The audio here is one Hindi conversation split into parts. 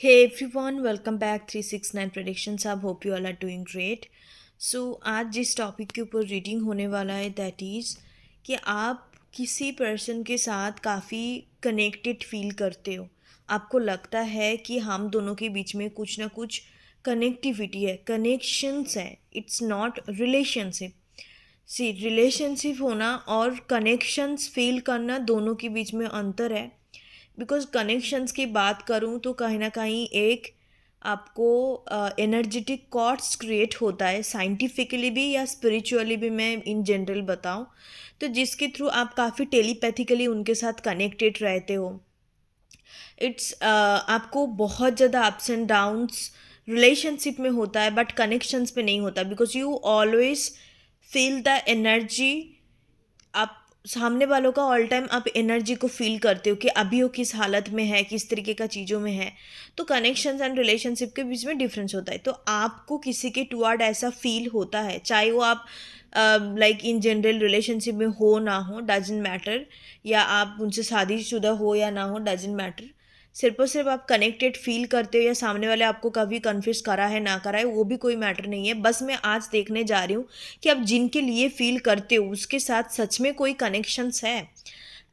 Hey everyone, welcome back 369 Predictions. I hope you all are doing great. So आज जिस टॉपिक के ऊपर रीडिंग होने वाला है दैट इज़ कि आप किसी पर्सन के साथ काफ़ी कनेक्टेड फील करते हो। आपको लगता है कि हम दोनों के बीच में कुछ ना कुछ कनेक्टिविटी है, कनेक्शंस है। It's not relationship. See relationship होना और कनेक्शंस फील करना दोनों के बीच में अंतर है। बिकॉज कनेक्शंस की बात करूँ तो कहीं ना कहीं एक आपको एनर्जेटिक कॉर्ड्स क्रिएट होता है, साइंटिफिकली भी या स्पिरिचुअली भी मैं इन जनरल बताऊँ तो, जिसके थ्रू आप काफ़ी टेलीपैथिकली उनके साथ कनेक्टेड रहते हो। इट्स आपको बहुत ज़्यादा अप्स एंड डाउन्स रिलेशनशिप में होता है बट कनेक्शंस में नहीं होता, because you always feel the energy. आप सामने वालों का ऑल टाइम आप एनर्जी को फील करते हो कि अभी वो किस हालत में है, किस तरीके का चीज़ों में है। तो कनेक्शंस एंड रिलेशनशिप के बीच में डिफरेंस होता है। तो आपको किसी के टुवर्ड ऐसा फील होता है, चाहे वो आप लाइक इन जनरल रिलेशनशिप में हो ना हो, डजेंट मैटर, या आप उनसे शादीशुदा हो या ना हो, डजेंट मैटर। सिर्फ और सिर्फ आप कनेक्टेड फील करते हो या सामने वाले आपको कभी कन्फ्यूज करा है ना करा है वो भी कोई मैटर नहीं है। बस मैं आज देखने जा रही हूँ कि आप जिनके लिए फील करते हो उसके साथ सच में कोई कनेक्शंस है।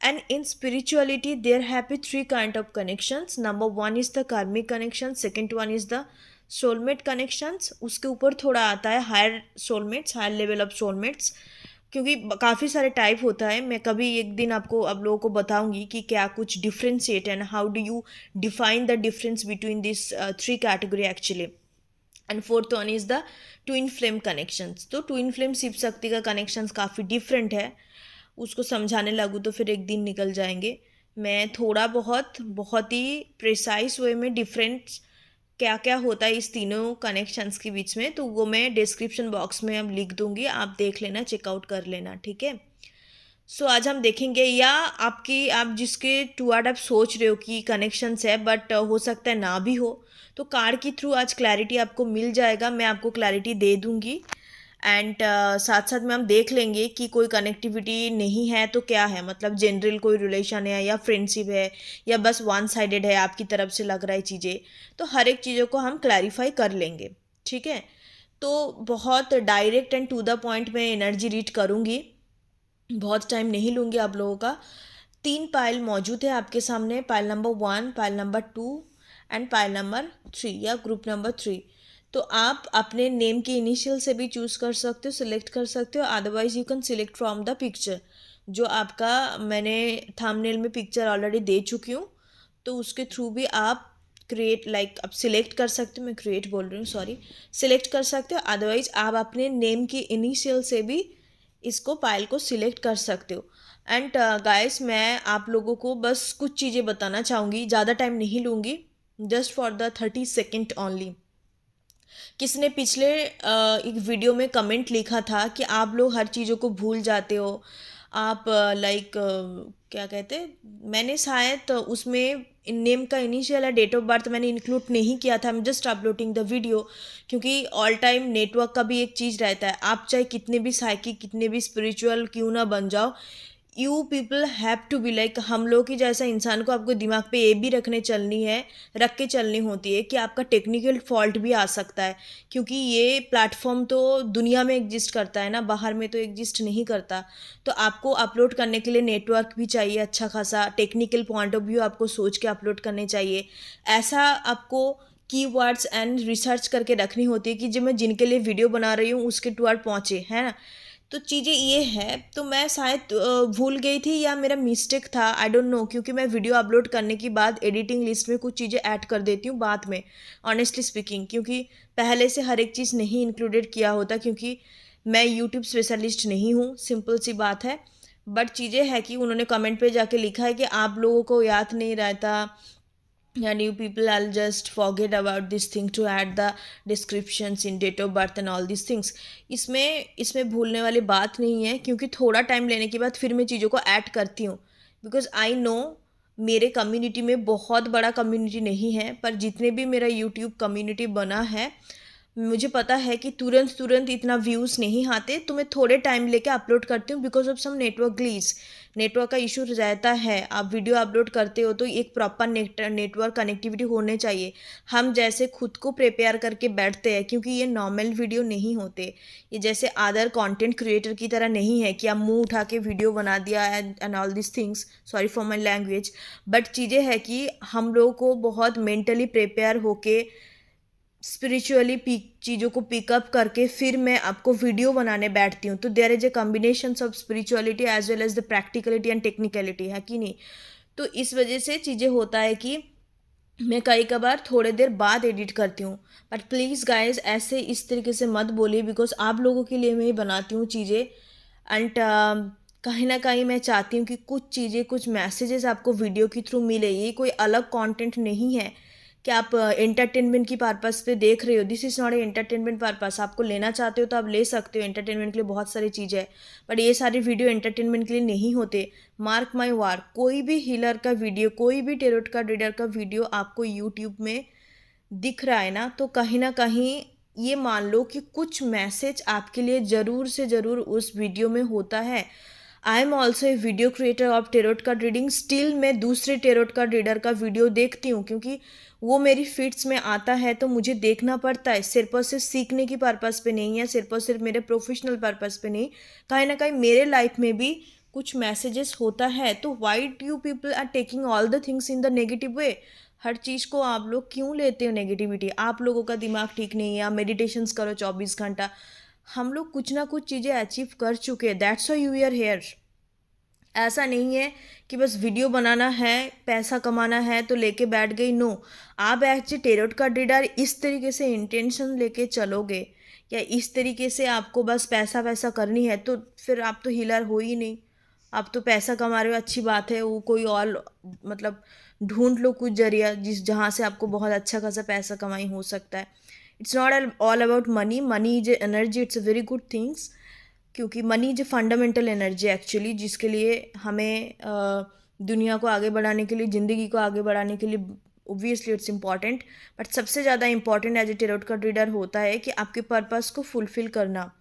And in spirituality there have be three kind of connections. Number one is the karmic connection, second one is the soulmate connections, उसके ऊपर थोड़ा आता है higher soulmates, higher level of soulmates, क्योंकि काफ़ी सारे टाइप होता है। मैं कभी एक दिन आपको आप लोगों को बताऊंगी कि क्या कुछ differentiate and how do you define the difference between this three category actually. And fourth one is the twin flame connections. तो ट्विन फ्लेम शिव शक्ति का कनेक्शंस काफ़ी डिफरेंट है। उसको समझाने लगूँ तो फिर एक दिन निकल जाएंगे। मैं थोड़ा बहुत बहुत ही प्रिसाइज वे में डिफरेंट क्या क्या होता है इस तीनों कनेक्शंस के बीच में, तो वो मैं डिस्क्रिप्शन बॉक्स में अब लिख दूंगी, आप देख लेना, चेकआउट कर लेना, ठीक है। सो आज हम देखेंगे, या आपकी आप जिसके टुवर्ड आप सोच रहे हो कि कनेक्शंस है बट हो सकता है ना भी हो, तो कार्ड के थ्रू आज क्लैरिटी आपको मिल जाएगा, मैं आपको क्लैरिटी दे दूंगी। एंड साथ साथ में हम देख लेंगे कि कोई कनेक्टिविटी नहीं है तो क्या है, मतलब जनरल कोई रिलेशन है या फ्रेंडशिप है या बस वन साइडेड है, आपकी तरफ से लग रहा है चीज़ें। तो हर एक चीज़ों को हम क्लैरिफाई कर लेंगे, ठीक है। तो बहुत direct and to the point में एनर्जी रीड करूँगी, बहुत टाइम नहीं लूँगी आप लोगों का। तीन पायल मौजूद है आपके सामने, pile number one, pile number two and pile number three या ग्रुप नंबर थ्री। तो आप अपने नेम के इनिशियल से भी चूज़ कर सकते हो, सिलेक्ट कर सकते हो, otherwise you can select from the picture जो आपका, मैंने थंबनेल में पिक्चर ऑलरेडी दे चुकी हूँ, तो उसके थ्रू भी आप क्रिएट लाइक आप सिलेक्ट कर सकते हो। मैं क्रिएट बोल रही हूँ, सॉरी, सिलेक्ट कर सकते हो, अदरवाइज आप अपने नेम की इनिशियल से भी इसको फाइल को सिलेक्ट कर सकते हो। एंड गाइस, मैं आप लोगों को बस कुछ चीज़ें बताना चाहूँगी, ज़्यादा टाइम नहीं लूँगी, just for the 30 second only. किसने पिछले एक वीडियो में कमेंट लिखा था कि आप लोग हर चीज़ों को भूल जाते हो, आप लाइक क्या कहते हैं, मैंने शायद उसमें नेम का इनिशियल या डेट ऑफ बर्थ मैंने इंक्लूड नहीं किया था, मैं जस्ट अपलोडिंग द वीडियो, क्योंकि ऑल टाइम नेटवर्क का भी एक चीज़ रहता है, आप चाहे कितने भी साइकिक कितने भी स्पिरिचुअल क्यों ना बन जाओ, you people have to be like, हम लोग की जैसा इंसान को आपको दिमाग पे ये भी रख के चलनी होती है कि आपका टेक्निकल फॉल्ट भी आ सकता है, क्योंकि ये प्लेटफॉर्म तो दुनिया में एग्जिस्ट करता है ना, बाहर में तो एग्जिस्ट नहीं करता। तो आपको अपलोड करने के लिए नेटवर्क भी चाहिए अच्छा खासा, टेक्निकल पॉइंट ऑफ व्यू आपको सोच के अपलोड करने चाहिए। ऐसा आपको कीवर्ड्स एंड रिसर्च करके रखनी होती है कि जो मैं जिनके लिए वीडियो बना रही हूँ उसके टुवर्ड पहुँचे, है ना। तो चीज़ें ये है, तो मैं शायद भूल गई थी या मेरा मिस्टेक था, आई डोंट नो, क्योंकि मैं वीडियो अपलोड करने के बाद एडिटिंग लिस्ट में कुछ चीज़ें ऐड कर देती हूँ बाद में, ऑनेस्टली स्पीकिंग, क्योंकि पहले से हर एक चीज़ नहीं इंक्लूडेड किया होता, क्योंकि मैं यूट्यूब स्पेशलिस्ट नहीं हूँ, सिंपल सी बात है। बट चीज़ें है कि उन्होंने कमेंट पे जाके लिखा है कि आप लोगों को याद नहीं रहता, and you people I'll just forget about this thing to add the descriptions in date of birth and all these things। इसमें भूलने वाली बात नहीं है, क्योंकि थोड़ा टाइम लेने के बाद फिर मैं चीज़ों को ऐड करती हूँ, बिकॉज आई नो मेरे कम्युनिटी में बहुत बड़ा कम्युनिटी नहीं है, पर जितने भी मेरा यूट्यूब कम्युनिटी बना है, मुझे पता है कि तुरंत तुरंत इतना व्यूज़ नहीं आते, तो मैं थोड़े टाइम लेके अपलोड करती हूँ because of some network glitch. Network का इशू रहता है, आप वीडियो अपलोड करते हो तो एक प्रॉपर नेटवर्क कनेक्टिविटी होने चाहिए। हम जैसे खुद को प्रिपेयर करके बैठते हैं, क्योंकि ये नॉर्मल वीडियो नहीं होते, ये जैसे अदर कंटेंट क्रिएटर की तरह नहीं है कि आप मुंह उठा के वीडियो बना दिया and all this things, sorry for my language. But चीज़ें है कि हम लोगों को बहुत मेंटली प्रिपेयर होके स्पिरिचुअली चीज़ों को पिकअप करके फिर मैं आपको वीडियो बनाने बैठती हूँ। तो there is a combination of spirituality as well as the practicality and technicality, है कि नहीं। तो इस वजह से चीज़ें होता है कि मैं कई कबार थोड़े देर बाद एडिट करती हूँ। बट प्लीज़ गाइज ऐसे इस तरीके से मत बोलिए, बिकॉज आप लोगों के लिए मैं ही बनाती हूँ चीज़ें। एंड कहीं ना कहीं मैं चाहती हूँ कि कुछ चीज़ें, कुछ मैसेजेस आपको वीडियो के थ्रू मिले। ये कोई अलग कंटेंट नहीं है कि आप एंटरटेनमेंट की पर्पस पे देख रहे हो। This is not a entertainment purpose. आपको लेना चाहते हो तो आप ले सकते हो, एंटरटेनमेंट के लिए बहुत सारी चीज़ें हैं, बट ये सारी वीडियो एंटरटेनमेंट के लिए नहीं होते। मार्क माई वार, कोई भी हीलर का वीडियो, कोई भी टेरोट का रीडर का वीडियो आपको यूट्यूब में दिख रहा है ना, तो कहीं ना कहीं ये मान लो कि कुछ मैसेज आपके लिए ज़रूर से ज़रूर उस वीडियो में होता है। I am also a video creator of tarot card reading. Still मैं दूसरे टेरोट कार्ड रीडर का वीडियो देखती हूँ, क्योंकि वो मेरी फीड्स में आता है तो मुझे देखना पड़ता है। सिर्फ और सिर्फ सीखने की पर्पस पे नहीं है, सिर्फ और सिर्फ मेरे प्रोफेशनल पर्पस पे नहीं, कहीं ना कहीं मेरे लाइफ में भी कुछ मैसेजेस होता है। तो why do you people are taking all the things in the negative way? हर चीज़ को आप लोग क्यों लेते हो नेगेटिविटी? आप लोगों का दिमाग ठीक नहीं है, आप मेडिटेशंस करो 24 घंटा। हम लोग कुछ ना कुछ चीज़ें अचीव कर चुके हैं, that's why you are here. ऐसा नहीं है कि बस वीडियो बनाना है, पैसा कमाना है तो लेके बैठ गई। नो, आप एक्चुअली टेरोट का रीडर इस तरीके से इंटेंशन लेके चलोगे, या इस तरीके से आपको बस पैसा वैसा करनी है, तो फिर आप तो हीलर हो ही नहीं। आप तो पैसा कमा रहे हो, अच्छी बात है, वो कोई और मतलब ढूंढ लो कुछ जरिया जिस जहाँ से आपको बहुत अच्छा खासा पैसा कमाई हो सकता है। It's not all about money, money is energy, it's a very good things. क्योंकि मनी जो फंडामेंटल एनर्जी एक्चुअली, जिसके लिए हमें दुनिया को आगे बढ़ाने के लिए, ज़िंदगी को आगे बढ़ाने के लिए ओब्वियसली इट्स इम्पॉर्टेंट। बट सबसे ज़्यादा important as a tarot card reader होता है कि आपके पर्पस को फुलफिल करना।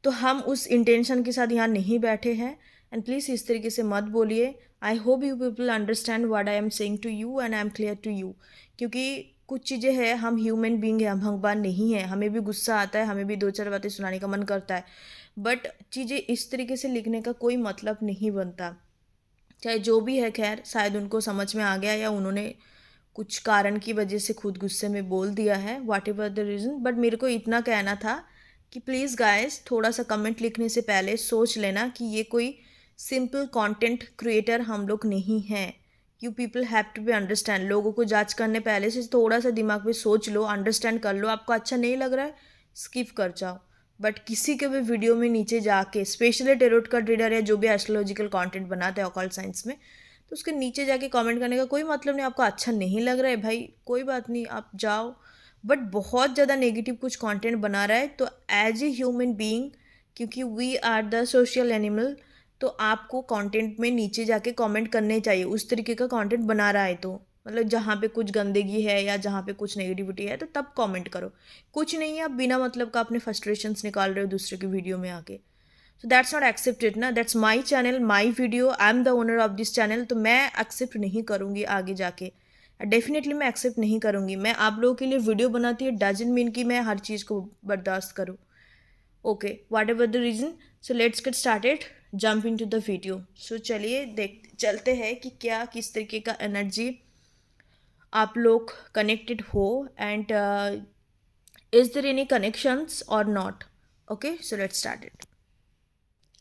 तो हम उस इंटेंशन के साथ यहाँ नहीं बैठे हैं। एंड प्लीज़ इस तरीके से मत बोलिए। I hope you people understand what I am saying to you and I am clear to you. क्योंकि कुछ चीज़ें हैं, हम ह्यूमन बींग हैं, हम भगवान नहीं हैं, हमें भी गुस्सा आता है, हमें भी दो चार बातें सुनाने का मन करता है। बट चीज़ें इस तरीके से लिखने का कोई मतलब नहीं बनता। चाहे जो भी है, खैर शायद उनको समझ में आ गया, या उन्होंने कुछ कारण की वजह से खुद गुस्से में बोल दिया है, वाट एवर द रीज़न। बट मेरे को इतना कहना था कि प्लीज़ गाइस, थोड़ा सा कमेंट लिखने से पहले सोच लेना कि ये कोई सिंपल कंटेंट क्रिएटर हम लोग नहीं हैं। You people have to be understand. लोगों को जज करने पहले से थोड़ा सा दिमाग में सोच लो, अंडरस्टैंड कर लो। आपको अच्छा नहीं लग रहा है, स्किप कर जाओ। बट किसी के भी वीडियो में नीचे जाके, स्पेशली टेरोट का रीडर या जो भी एस्ट्रोलॉजिकल कंटेंट बनाते हैं ऑकल्ट साइंस में, तो उसके नीचे जाके कमेंट करने का कोई मतलब नहीं। आपको अच्छा नहीं लग रहा है भाई, कोई बात नहीं, आप जाओ। बट बहुत ज़्यादा नेगेटिव कुछ कंटेंट बना रहा है तो एज ए ह्यूमन बीइंग, क्योंकि we are the social animal, तो आपको कंटेंट में नीचे जाके कमेंट करने चाहिए। उस तरीके का कंटेंट बना रहा है तो मतलब जहाँ पे कुछ गंदगी है या जहाँ पे कुछ नेगेटिविटी है तो तब कमेंट करो। कुछ नहीं है, आप बिना मतलब का अपने फ्रस्ट्रेशंस निकाल रहे हो दूसरे की वीडियो में आके। सो दैट्स नॉट एक्सेप्टेड ना। That's my channel, my video, I am the owner of this channel. तो मैं एक्सेप्ट नहीं करूँगी आगे जाके, डेफिनेटली मैं एक्सेप्ट नहीं करूँगी। मैं आप लोगों के लिए वीडियो बनाती हूँ, डजंट मीन कि मैं हर चीज़ को बर्दाश्त करूँ। Okay, whatever the reason, so let's get started, jump into the video. So चलिए देख चलते हैं कि क्या किस तरीके का एनर्जी आप लोग कनेक्टेड हो, and is there any connections और not. Okay, so let's start it.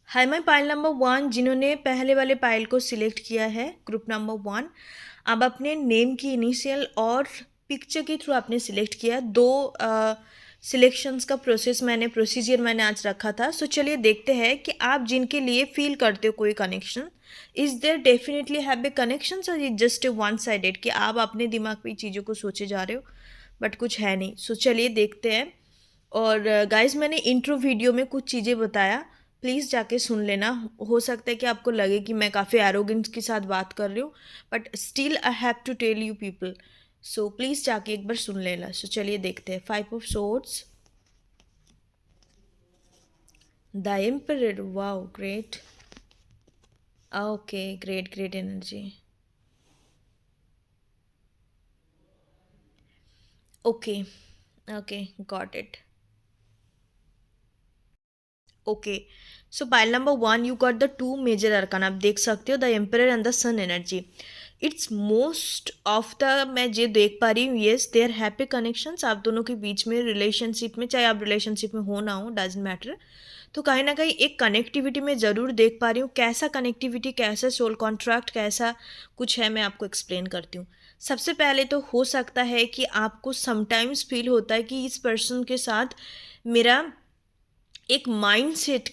Hi my pile number 1, जिन्होंने पहले वाले पाइल को सिलेक्ट किया है, ग्रुप नंबर 1, अब अपने नेम की इनिशियल और पिक्चर के थ्रू आपने सिलेक्ट किया। दो सिलेक्शंस का प्रोसीजर मैंने आज रखा था। सो चलिए देखते हैं कि आप जिनके लिए फील करते हो कोई connection, is there definitely have a connection, और is just a one sided कि आप अपने दिमाग पे चीज़ों को सोचे जा रहे हो बट कुछ है नहीं। सो चलिए देखते हैं। और गाइज मैंने इंट्रो वीडियो में कुछ चीज़ें बताया, प्लीज़ जाके सुन लेना। हो सकता है कि आपको लगे कि मैं काफ़ी एरोगेंस के साथ बात कर रही हूँ, but still I have to tell you people. So please जाके एक बार सुन लेना। सो चलिए देखते हैं। 5 of swords, the emperor, wow great, okay, great great energy. Okay, okay, got it. Okay, so pile number one you got the two major arcana, आप देख सकते हो the emperor and the sun energy. It's most of the, मैं ये देख पा रही हूँ, येस देयर हैप्पी कनेक्शंस आप दोनों के बीच में, रिलेशनशिप में, चाहे आप रिलेशनशिप में हो ना हो, डजेंट मैटर। तो कहीं ना कहीं एक कनेक्टिविटी में ज़रूर देख पा रही हूँ। कैसा कनेक्टिविटी, कैसा सोल कॉन्ट्रैक्ट, कैसा कुछ है, मैं आपको एक्सप्लेन करती हूँ। सबसे पहले तो हो सकता है कि आपको समटाइम्स फील होता है कि इस पर्सन के साथ मेरा एक माइंडसेट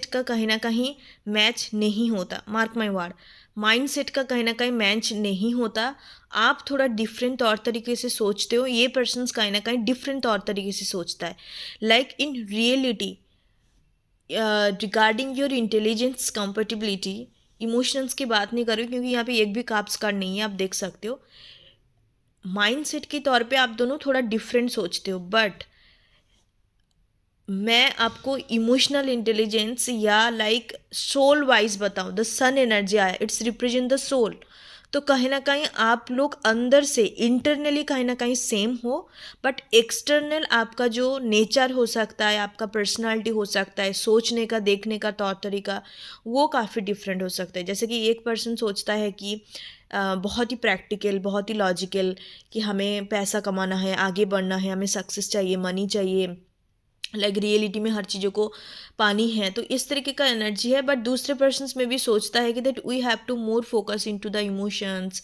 का कहीं ना कहीं मैच नहीं होता। मार्क माई वर्ड, माइंडसेट का कहीं ना कहीं मैच नहीं होता। आप थोड़ा डिफरेंट तौर तरीके से सोचते हो, ये पर्सन्स कहीं ना कहीं डिफरेंट तौर तरीके से सोचता है। Like in reality, regarding your intelligence compatibility, emotions की बात नहीं कर रही हूँ, क्योंकि यहाँ पे एक भी काप्स कार्ड नहीं है, आप देख सकते हो। माइंडसेट के तौर पे आप दोनों थोड़ा डिफरेंट सोचते हो, बट मैं आपको इमोशनल इंटेलिजेंस या लाइक सोल वाइज बताऊं, द सन एनर्जी आया, इट्स रिप्रेजेंट द सोल। तो कहीं ना कहीं आप लोग अंदर से इंटरनली कहीं ना कहीं सेम हो, बट एक्सटर्नल आपका जो नेचर हो सकता है, आपका पर्सनालिटी हो सकता है, सोचने का, देखने का तौर तरीका, वो काफ़ी डिफरेंट हो सकता है। जैसे कि एक पर्सन सोचता है कि बहुत ही प्रैक्टिकल, बहुत ही लॉजिकल, कि हमें पैसा कमाना है, आगे बढ़ना है, हमें सक्सेस चाहिए, मनी चाहिए, लाइक रियलिटी में हर चीज़ों को पानी है, तो इस तरीके का एनर्जी है। बट दूसरे पर्सन्स में भी सोचता है कि that we have to more focus into the emotions,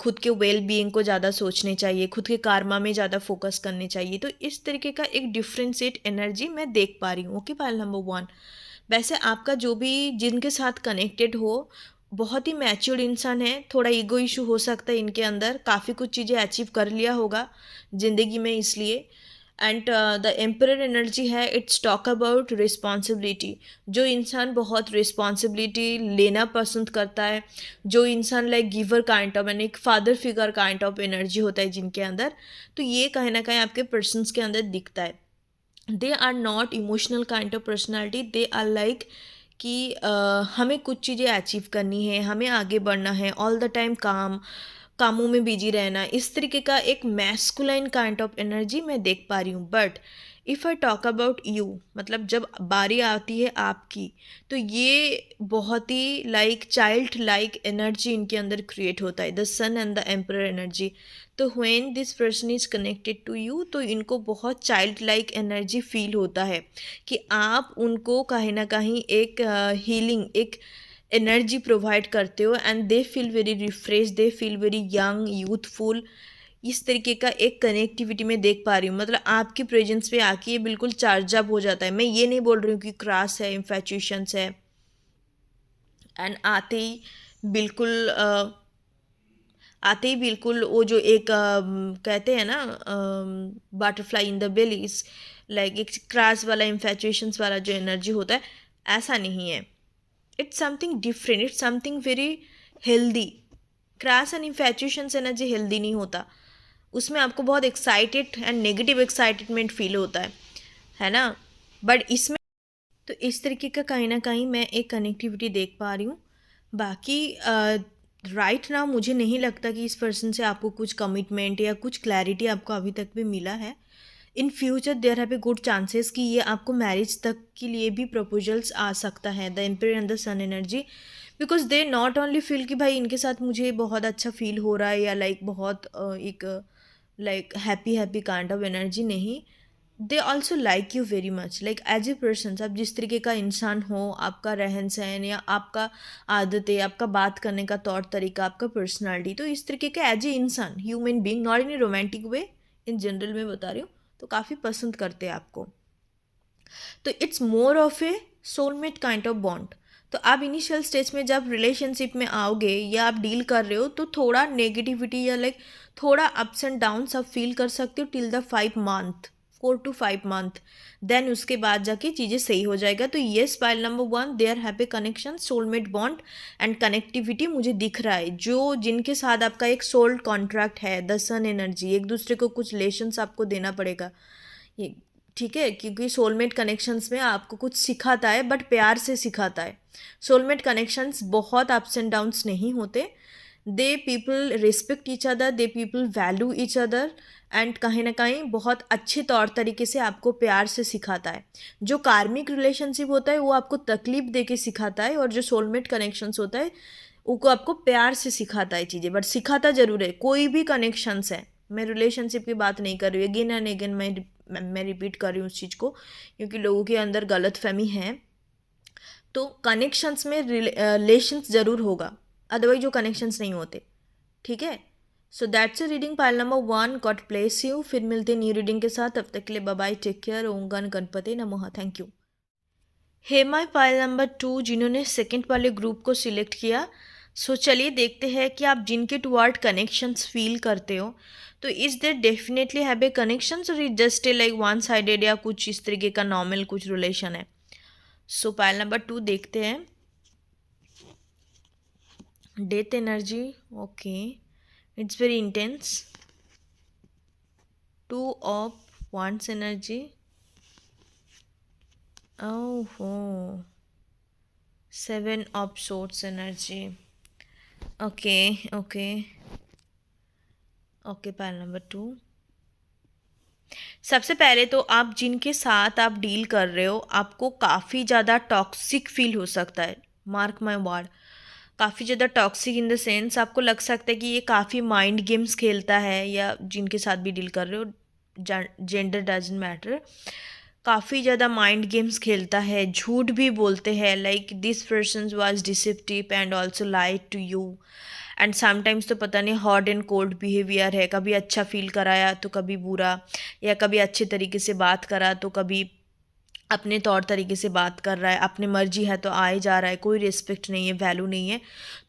खुद के वेल बीइंग को ज़्यादा सोचने चाहिए, खुद के कारमा में ज़्यादा फोकस करने चाहिए। तो इस तरीके का एक डिफरेंशिएट एनर्जी मैं देख पा रही हूँ। Okay, pile number one. वैसे आपका जो भी जिनके साथ कनेक्टेड हो, बहुत ही मैच्योर्ड इंसान है, थोड़ा ईगो इशू हो सकता है इनके अंदर, काफ़ी कुछ चीज़ें अचीव कर लिया होगा ज़िंदगी में, इसलिए। एंड द एम्परर एनर्जी है, इट्स टॉक अबाउट रिस्पॉन्सिबिलिटी। जो इंसान बहुत रिस्पॉन्सिबिलिटी लेना पसंद करता है, जो इंसान लाइक गिवर काइंड ऑफ, यानी एक father figure kind of energy होता है जिनके अंदर, तो ये कहीं ना कहीं आपके पर्सन्स के अंदर दिखता है। They are not emotional kind of personality, they are like कि हमें कुछ चीज़ें अचीव करनी है, हमें आगे बढ़ना है, ऑल द टाइम कामों में बिजी रहना, इस तरीके का एक मैस्कुलाइन काइंड ऑफ एनर्जी मैं देख पा रही हूँ। But if I talk about you, मतलब जब बारी आती है आपकी, तो ये बहुत ही लाइक चाइल्ड लाइक एनर्जी इनके अंदर क्रिएट होता है, the sun and the emperor energy. तो when this person is connected to you, तो इनको बहुत चाइल्ड लाइक एनर्जी फील होता है कि आप उनको कहीं ना कहीं एक हीलिंग, एक एनर्जी प्रोवाइड करते हो, and they feel very refresh, they feel very young, youthful. इस तरीके का एक कनेक्टिविटी में देख पा रही हूँ, मतलब आपकी प्रेजेंस पे आके ये बिल्कुल चार्ज अप हो जाता है। मैं ये नहीं बोल रही हूँ कि क्रॉस है, इन्फैचुएशंस है, एंड बिल्कुल आते ही बिल्कुल वो जो एक कहते हैं ना, बटरफ्लाई इन द बेलीज, लाइक एक क्रैश वाला, इन्फैचुएशंस वाला जो एनर्जी होता है, ऐसा नहीं है। It's something different, it's something very healthy. Crush and infatuations energy healthy नहीं होता, उसमें आपको बहुत excited and negative excitement feel होता है ना। बट इसमें तो इस तरीके का कहीं ना कहीं मैं एक कनेक्टिविटी देख पा रही हूँ। बाकी राइट ना, मुझे नहीं लगता कि इस पर्सन से आपको कुछ कमिटमेंट या कुछ क्लैरिटी आपको अभी तक भी मिला है। In future there have a good chances कि ये आपको मैरिज तक के लिए भी प्रपोजल्स आ सकता है, the empire and the sun energy. Because they not only feel कि भाई इनके साथ मुझे बहुत अच्छा फील हो रहा है, या लाइक बहुत एक like happy happy kind of energy नहीं, they also like you very much, like as a person. आप जिस तरीके का इंसान हो, आपका रहन सहन या आपका आदतें, आपका बात करने का तौर तरीका, आपका पर्सनालिटी, तो इस तरीके का एज ए इंसान, human being, not in A romantic way, in general में बता रही हूँ, तो काफ़ी पसंद करते हैं आपको। तो it's more of A soulmate kind of bond. तो आप इनिशियल स्टेज में जब रिलेशनशिप में आओगे या आप डील कर रहे हो, तो थोड़ा नेगेटिविटी या लाइक थोड़ा अप्स एंड डाउन्स आप फील कर सकते हो till the 5 month, 4 to 5 month. Then उसके बाद जाके चीज़ें सही हो जाएगा। तो yes, pile number one, there happy connection, soulmate bond and connectivity मुझे दिख रहा है। जो जिनके साथ आपका एक सोल कॉन्ट्रैक्ट है, द सन एनर्जी, एक दूसरे को कुछ लेशंस आपको देना पड़ेगा ये, ठीक है, क्योंकि सोलमेट कनेक्शंस में आपको कुछ सिखाता है, बट प्यार से सिखाता है। सोलमेट कनेक्शंस बहुत अप्स एंड डाउन्स नहीं होते, they people respect each other, they people value each other, and कहीं ना कहीं बहुत अच्छे तौर तरीके से आपको प्यार से सिखाता है। जो कार्मिक रिलेशनशिप होता है वो आपको तकलीफ दे के सिखाता है, और जो सोलमेट कनेक्शंस होता है वो आपको प्यार से सिखाता है चीज़ें, बट सिखाता ज़रूर है। कोई भी कनेक्शंस है, मैं रिलेशनशिप की बात नहीं कर रही हूँ, अगेन एंड अगेन मैं रिपीट कर रही हूँ उस चीज़ को, क्योंकि लोगों के अंदर गलत फहमी है। तो कनेक्शंस में रिलेशंस ज़रूर होगा, अदरवाइज जो कनेक्शंस नहीं होते, ठीक है। So that's a reading pile number 1, God bless you. फिर मिलते हैं न्यू रीडिंग के साथ, तब तक के लिए बाय बाय, टेक केयर, ओम गण गणपति नमः, thank you. Hey my pile number 2 जिन्होंने सेकंड वाले ग्रुप को सिलेक्ट किया, सो चलिए देखते हैं कि आप जिनके टुवर्ड कनेक्शंस फील करते हो, तो is there definitely have a connections, और it just a like one sided या कुछ इस तरीके का नॉर्मल कुछ रिलेशन है। सो पाइल नंबर 2 देखते हैं। Death energy, okay, it's very intense. 2 of wands energy, ओहो, 7 of swords energy, okay okay okay. Pile number 2, सबसे पहले तो आप जिनके साथ आप डील कर रहे हो, आपको काफ़ी ज़्यादा टॉक्सिक फील हो सकता है, मार्क माई वर्ड, काफ़ी ज़्यादा टॉक्सिक इन द सेंस आपको लग सकता है कि ये काफ़ी माइंड गेम्स खेलता है, या जिनके साथ भी डील कर रहे हो, जेंडर डजंट मैटर, काफ़ी ज़्यादा माइंड गेम्स खेलता है, झूठ भी बोलते हैं, like this person was deceptive and also lied to you, and sometimes तो पता नहीं हॉट एंड कोल्ड बिहेवियर है, कभी अच्छा फील कराया तो कभी बुरा, या कभी अच्छे तरीके से बात करा तो कभी अपने तौर तरीके से बात कर रहा है, अपनी मर्जी है तो आए जा रहा है, कोई रिस्पेक्ट नहीं है, वैल्यू नहीं है।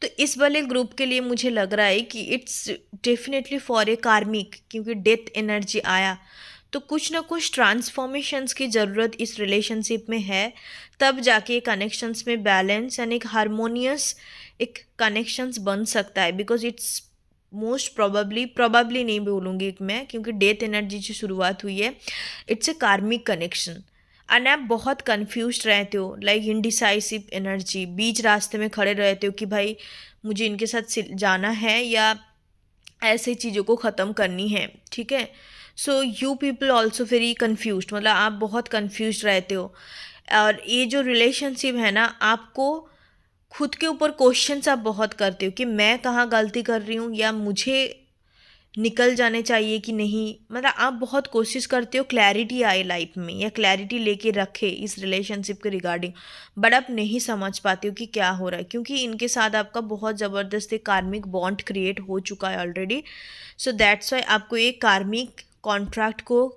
तो इस वाले ग्रुप के लिए मुझे लग रहा है कि इट्स डेफिनेटली फॉर ए कार्मिक, क्योंकि डेथ एनर्जी आया, तो कुछ ना कुछ ट्रांसफॉर्मेशंस की ज़रूरत इस रिलेशनशिप में है, तब जाके कनेक्शंस में बैलेंस एंड एक हारमोनियस एक कनेक्शंस बन सकता है। बिकॉज इट्स मोस्ट प्रोबेबली नहीं बोलूँगी मैं, क्योंकि डेथ एनर्जी से शुरुआत हुई है, it's a karmic connection, and आप बहुत कन्फ्यूज रहते हो, लाइक इनडिसाइसिव एनर्जी, बीच रास्ते में खड़े रहते हो कि भाई मुझे इनके साथ जाना है या ऐसे चीज़ों को ख़त्म करनी है, ठीक है। So you people also very confuse, मतलब आप बहुत कन्फ्यूज रहते हो, और ये जो रिलेशनशिप है ना, आपको खुद के ऊपर क्वेश्चंस आप बहुत करते हो कि मैं कहाँ गलती कर रही हूँ, या मुझे निकल जाने चाहिए कि नहीं, मतलब आप बहुत कोशिश करते हो क्लैरिटी आए लाइफ में, या क्लैरिटी लेके रखे इस रिलेशनशिप के रिगार्डिंग, बट आप नहीं समझ पाते हो कि क्या हो रहा है, क्योंकि इनके साथ आपका बहुत ज़बरदस्त एक कार्मिक बॉन्ड क्रिएट हो चुका है ऑलरेडी। सो दैट्स वाई आपको एक कार्मिक कॉन्ट्रैक्ट को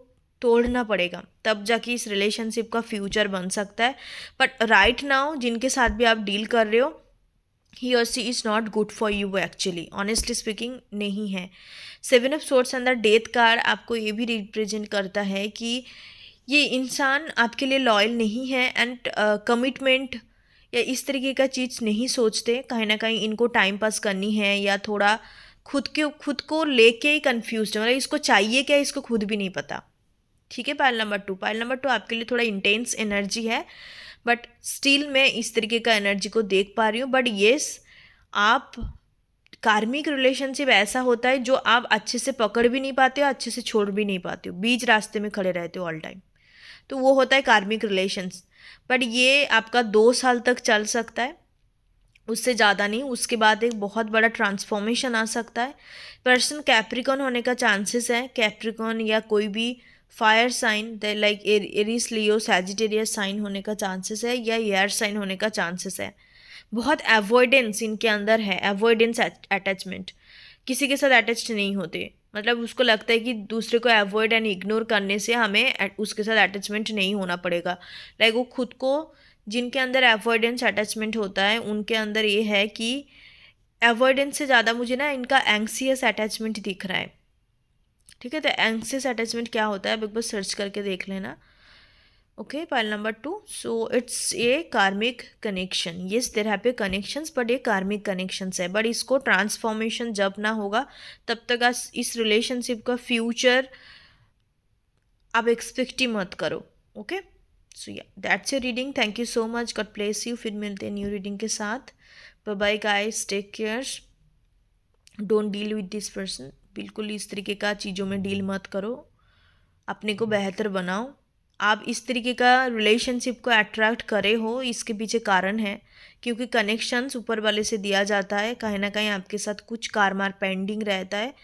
तोड़ना पड़ेगा, तब जाके इस रिलेशनशिप का फ्यूचर बन सकता है। बट राइट नाउ जिनके साथ भी आप डील कर रहे हो, ही और she is not good for you actually, honestly speaking नहीं है। 7 ऑफ सोर्ट्स अंदर डेथ कार्ड आपको ये भी रिप्रेजेंट करता है कि ये इंसान आपके लिए लॉयल नहीं है, एंड कमिटमेंट या इस तरीके का चीज़ नहीं सोचते, कहीं ना कहीं इनको टाइम पास करनी है, या थोड़ा खुद को लेके ही कन्फ्यूज है, मतलब इसको चाहिए क्या इसको खुद भी नहीं पता, ठीक है। पाइल नंबर टू आपके लिए थोड़ा इंटेंस एनर्जी है, बट स्टिल मैं इस तरीके का एनर्जी को देख पा रही हूँ। बट येस, आप कार्मिक रिलेशनशिप ऐसा होता है जो आप अच्छे से पकड़ भी नहीं पाते हो, अच्छे से छोड़ भी नहीं पाते हो, बीच रास्ते में खड़े रहते हो ऑल टाइम, तो वो होता है कार्मिक रिलेशंस। बट ये आपका 2 साल तक चल सकता है, उससे ज़्यादा नहीं, उसके बाद एक बहुत बड़ा ट्रांसफॉर्मेशन आ सकता है। पर्सन कैप्रिकॉन होने का चांसेस है, कैप्रिकॉन या कोई भी fire sign like Aries Leo Sagittarius sign होने का चांसेस है, या एयर साइन होने का चांसेस है। बहुत एवॉइडेंस इनके अंदर है, एवॉइडेंस अटैचमेंट, किसी के साथ अटैच्ड नहीं होते, मतलब उसको लगता है कि दूसरे को अवॉइड एंड इग्नोर करने से हमें उसके साथ अटैचमेंट नहीं होना पड़ेगा। लाइक वो खुद को, जिनके अंदर अवॉइडेंस अटैचमेंट होता है उनके अंदर ये है कि अवॉइडेंस से ज़्यादा मुझे ना इनका एंग्सियस अटैचमेंट दिख रहा है, ठीक है। तो एंग्सियस अटैचमेंट क्या होता है बिग बॉस सर्च करके देख लेना, okay. Pile number 2, so it's a karmic connection, yes there have a connections, but ये कार्मिक कनेक्शंस है, बट इसको ट्रांसफॉर्मेशन जब ना होगा तब तक इस रिलेशनशिप का फ्यूचर आप एक्सपेक्ट ही मत करो, ओके। सो या that's your reading. Thank you so much. God bless you. फिर मिलते हैं न्यू रीडिंग के साथ. Bye bye guys. Take care. Don't deal with this person. बिल्कुल इस तरीके का चीज़ों में डील मत करो. अपने को बेहतर बनाओ. आप इस तरीके का रिलेशनशिप को अट्रैक्ट करे हो, इसके पीछे कारण है क्योंकि कनेक्शंस ऊपर वाले से दिया जाता है. कहीं ना कहीं आपके साथ कुछ कारमार पेंडिंग रहता है,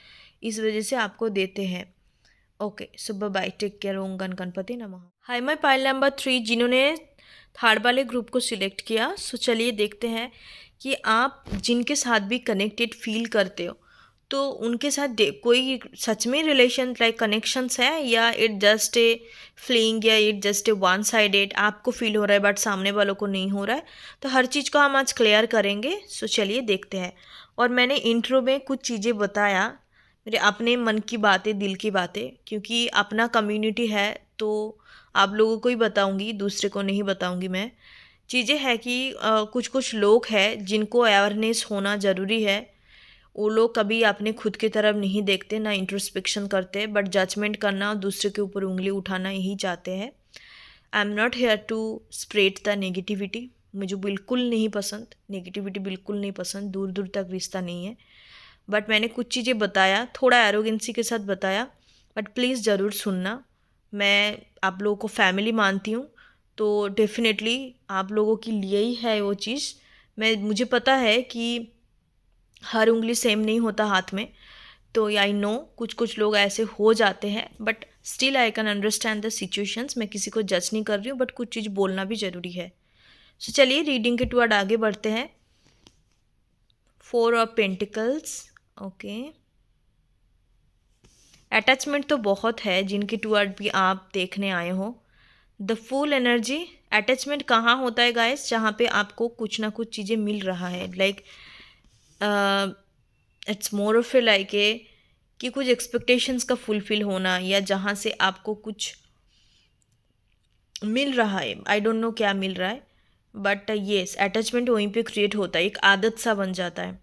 इस वजह से आपको देते हैं. Okay, so bye. Take care. ओम गण गणपति नमः. हाय माय पाइल नंबर 3 जिन्होंने थर्ड वाले ग्रुप को सिलेक्ट किया. सो चलिए देखते हैं कि आप जिनके साथ भी कनेक्टेड फील करते हो तो उनके साथ कोई सच में रिलेशन लाइक कनेक्शंस है या इट जस्ट ए फ्लिंग या it just a one sided. आपको फील हो रहा है बट सामने वालों को नहीं हो रहा है. तो हर चीज़ को हम आज क्लियर करेंगे. सो चलिए देखते हैं. और मैंने इंट्रो में कुछ चीज़ें बताया, मेरे अपने मन की बातें, दिल की बातें, क्योंकि अपना कम्युनिटी है तो आप लोगों को ही बताऊंगी, दूसरे को नहीं बताऊंगी. मैं चीज़ें है कि कुछ कुछ लोग हैं जिनको अवेयरनेस होना ज़रूरी है. वो लोग कभी अपने खुद की तरफ नहीं देखते, ना इंट्रोस्पेक्शन करते, बट जजमेंट करना और दूसरे के ऊपर उंगली उठाना यही चाहते हैं. I am not here to spread the negativity. मुझे बिल्कुल नहीं पसंद नेगेटिविटी, बिल्कुल नहीं पसंद. दूर दूर तक रिश्ता नहीं है. बट मैंने कुछ चीज़ें बताया, थोड़ा एरोगेंसी के साथ बताया, बट प्लीज़ ज़रूर सुनना. मैं आप लोगों को फैमिली मानती हूँ, तो डेफिनेटली आप लोगों के लिए ही है वो चीज़. मुझे पता है कि हर उंगली सेम नहीं होता हाथ में, तो आई नो कुछ कुछ लोग ऐसे हो जाते हैं, but still I can understand the situations. मैं किसी को जज नहीं कर रही हूँ, बट कुछ चीज़ बोलना भी ज़रूरी है. सो चलिए रीडिंग के टुवर्ड आगे बढ़ते हैं. 4 ऑफ पेंटिकल्स. ओके, अटैचमेंट तो बहुत है जिनके टुवर्ड भी आप देखने आए हो. The full energy. अटैचमेंट कहाँ होता है गाइस? जहाँ पे आपको कुछ ना कुछ चीज़ें मिल रहा है. Like it's more of A like a कि कुछ एक्सपेक्टेशंस का फुलफिल होना, या जहाँ से आपको कुछ मिल रहा है. आई डोंट नो क्या मिल रहा है, बट येस अटैचमेंट वहीं पे क्रिएट होता है, एक आदत सा बन जाता है.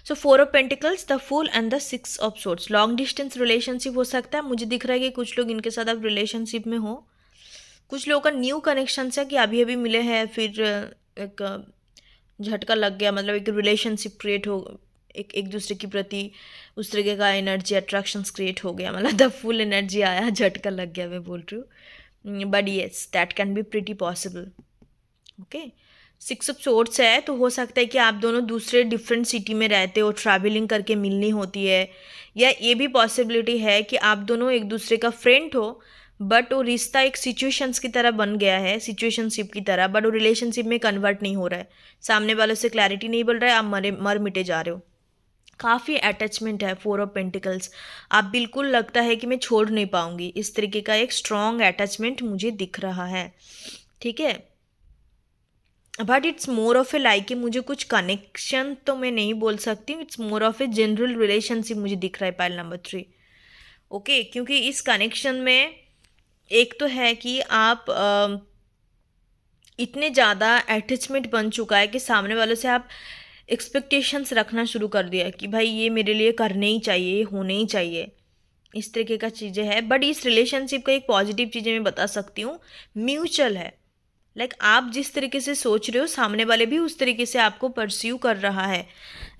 So 4 of pentacles, the fool and the 6 of swords. Long distance relationship हो सकता है. मुझे दिख रहा है कि कुछ लोग इनके साथ अब रिलेशनशिप में हो. कुछ लोगों का न्यू कनेक्शन है कि अभी अभी मिले हैं, फिर एक झटका लग गया, मतलब एक रिलेशनशिप क्रिएट हो, एक एक दूसरे के प्रति उस तरीके का एनर्जी अट्रैक्शंस क्रिएट हो गया. मतलब द फुल एनर्जी आया, झटका लग गया, मैं बोल रही हूँ. But yes that can be pretty possible. Okay, 6 of swords है, तो हो सकता है कि आप दोनों दूसरे डिफरेंट सिटी में रहते हो, ट्रैवलिंग करके मिलनी होती है, या ये भी पॉसिबिलिटी है कि आप दोनों एक दूसरे का फ्रेंड हो, बट वो रिश्ता एक सिचुएशंस की तरह बन गया है, सिचुएशनशिप की तरह, बट वो रिलेशनशिप में कन्वर्ट नहीं हो रहा है. सामने वालों से क्लैरिटी नहीं मिल रहा है, आप मर मिटे जा रहे हो. काफ़ी अटैचमेंट है 4 ऑफ पेंटिकल्स. आप बिल्कुल लगता है कि मैं छोड़ नहीं पाऊंगी, इस तरीके का एक स्ट्रॉन्ग अटैचमेंट मुझे दिख रहा है. ठीक है, but it's more of A like कि मुझे कुछ कनेक्शन तो मैं नहीं बोल सकती हूँ. It's more of a general relationship मुझे दिख रहा है पाइल नंबर 3. ओके, क्योंकि इस कनेक्शन में एक तो है कि आप इतने ज़्यादा अटैचमेंट बन चुका है कि सामने वालों से आप एक्सपेक्टेशंस रखना शुरू कर दिया कि भाई ये मेरे लिए करने ही चाहिए, होने ही चाहिए, इस तरीके का चीज़ें हैं. बट इस रिलेशनशिप का एक पॉजिटिव चीज़ें मैं बता सकती हूँ, म्यूचुअल है. लाइक आप जिस तरीके से सोच रहे हो, सामने वाले भी उस तरीके से आपको परस्यू कर रहा है.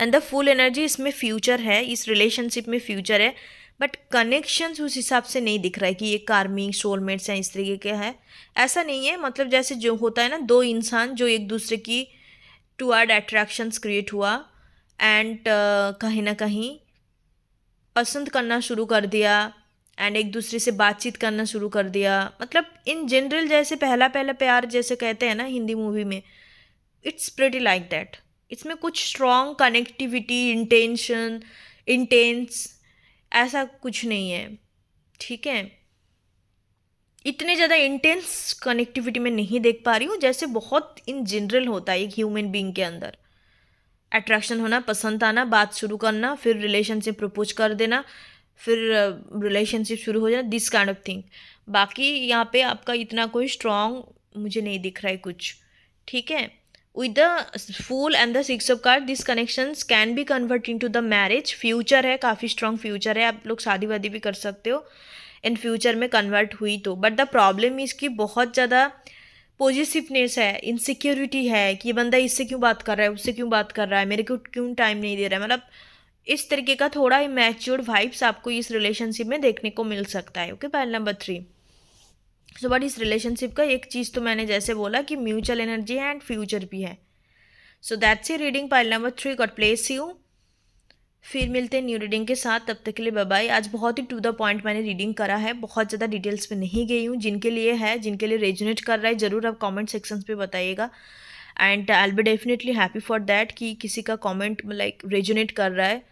एंड द फुल एनर्जी, इसमें फ्यूचर है, इस रिलेशनशिप में फ्यूचर है, बट कनेक्शंस उस हिसाब से नहीं दिख रहा है कि ये कार्मिक सोलमेट्स हैं, इस तरीके के है. ऐसा नहीं है. मतलब जैसे जो होता है ना, दो इंसान जो एक दूसरे की टुवर्ड अट्रैक्शंस क्रिएट हुआ, एंड कहीं ना कहीं पसंद करना शुरू कर दिया, एंड एक दूसरे से बातचीत करना शुरू कर दिया. मतलब इन जनरल जैसे पहला पहला प्यार जैसे कहते हैं ना हिंदी मूवी में, इट्स प्रिटी लाइक दैट. इसमें कुछ स्ट्रॉन्ग कनेक्टिविटी, इंटेंस ऐसा कुछ नहीं है. ठीक है, इतने ज़्यादा इंटेंस कनेक्टिविटी में नहीं देख पा रही हूँ जैसे बहुत इन जनरल होता है एक ह्यूमन बीइंग के अंदर. अट्रैक्शन होना, पसंद आना, बात शुरू करना, फिर रिलेशनशिप प्रपोज कर देना, फिर रिलेशनशिप शुरू हो जाना, दिस काइंड ऑफ थिंग. बाकी यहाँ पे आपका इतना कोई स्ट्रॉन्ग मुझे नहीं दिख रहा है कुछ. ठीक है, with the fool and the 6 of card, this connections can be convert into the marriage. Future है, काफ़ी स्ट्रॉन्ग फ्यूचर है, आप लोग शादी वादी भी कर सकते हो. इन फ्यूचर में कन्वर्ट हुई तो। बट द प्रॉब्लम इसकी बहुत ज़्यादा पॉजिटिवनेस है, इनसिक्योरिटी है कि ये बंदा इससे क्यों बात कर रहा है, उससे क्यों बात कर रहा है, मेरे को क्यों टाइम नहीं दे रहा है, मतलब इस तरीके का थोड़ा इमेच्योर्ड वाइब्स आपको इस रिलेशनशिप में देखने को मिल सकता है। Okay, point number 3। So but इस रिलेशनशिप का एक चीज़ तो मैंने जैसे बोला कि म्यूचुअल एनर्जी है एंड फ्यूचर भी है। So that's a reading pile number 3। God bless you. फिर मिलते हैं न्यू रीडिंग के साथ, तब तक के लिए बाय बाय। आज बहुत ही टू द पॉइंट मैंने रीडिंग करा है, बहुत ज़्यादा डिटेल्स में नहीं गई हूँ। जिनके लिए है, जिनके लिए रेजोनेट कर रहा है, ज़रूर आप कमेंट सेक्शंस पे बताइएगा and I will be definitely happy for that कि किसी का कमेंट लाइक रेजोनेट कर रहा है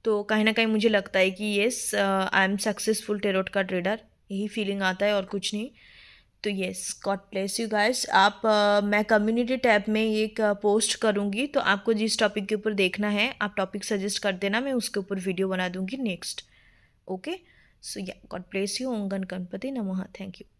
तो कहीं ना कहीं मुझे लगता है कि yes I am successful tarot का ट्रेडर, यही फीलिंग आता है और कुछ नहीं। तो yes, God bless you guys. आप मैं कम्युनिटी टैब में एक पोस्ट करूँगी, तो आपको जिस टॉपिक के ऊपर देखना है आप टॉपिक सजेस्ट कर देना, मैं उसके ऊपर वीडियो बना दूँगी नेक्स्ट। ओके, सो या, गॉड ब्लेस यू। ओम गण गणपति नमः। Thank you.